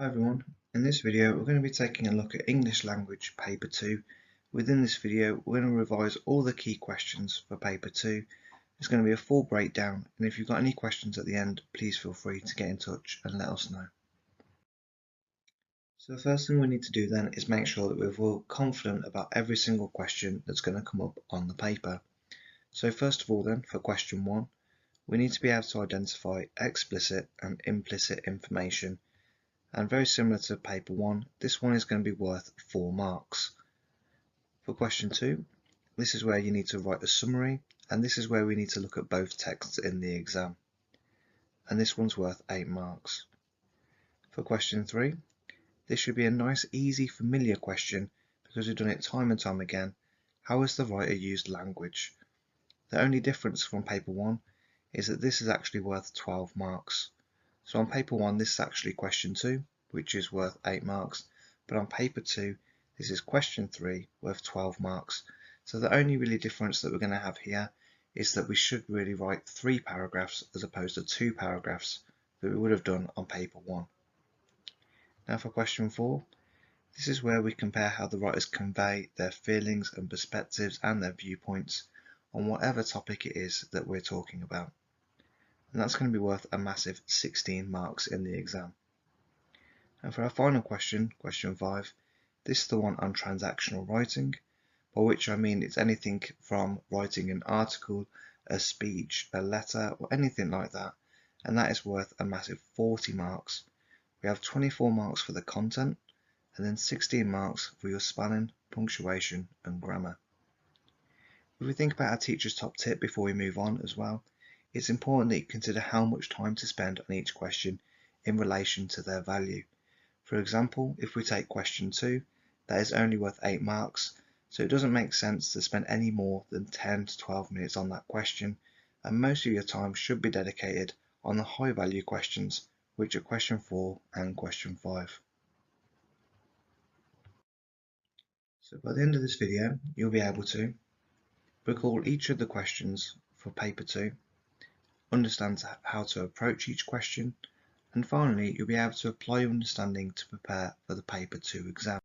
Hi everyone, in this video we're going to be taking a look at English Language Paper 2. Within this video we're going to revise all the key questions for Paper 2. It's going to be a full breakdown, and if you've got any questions at the end, please feel free to get in touch and let us know. So the first thing we need to do then is make sure that we're all confident about every single question that's going to come up on the paper. So first of all then, for question 1, we need to be able to identify explicit and implicit information. And very similar to paper 1, this one is going to be worth 4 marks. For question 2, this is where you need to write a summary, and this is where we need to look at both texts in the exam. And this one's worth 8 marks. For question 3, this should be a nice, easy, familiar question because we've done it time and time again. How has the writer used language? The only difference from paper 1 is that this is actually worth 12 marks. So on paper 1 this is actually question 2, which is worth 8 marks, but on paper 2 this is question 3 worth 12 marks. So the only really difference that we're going to have here is that we should really write 3 paragraphs as opposed to 2 paragraphs that we would have done on paper 1. Now for question 4, this is where we compare how the writers convey their feelings and perspectives and their viewpoints on whatever topic it is that we're talking about. And that's going to be worth a massive 16 marks in the exam. And for our final question, question 5, this is the one on transactional writing, by which I mean it's anything from writing an article, a speech, a letter, or anything like that, and that is worth a massive 40 marks. We have 24 marks for the content, and then 16 marks for your spelling, punctuation, and grammar. If we think about our teacher's top tip before we move on as well, it's important that you consider how much time to spend on each question in relation to their value. For example, if we take question 2, that is only worth 8 marks, so it doesn't make sense to spend any more than 10 to 12 minutes on that question, and most of your time should be dedicated on the high value questions, which are question 4 and question 5. So by the end of this video, you'll be able to recall each of the questions for paper 2, understand how to approach each question, and finally you'll be able to apply your understanding to prepare for the paper 2 exam.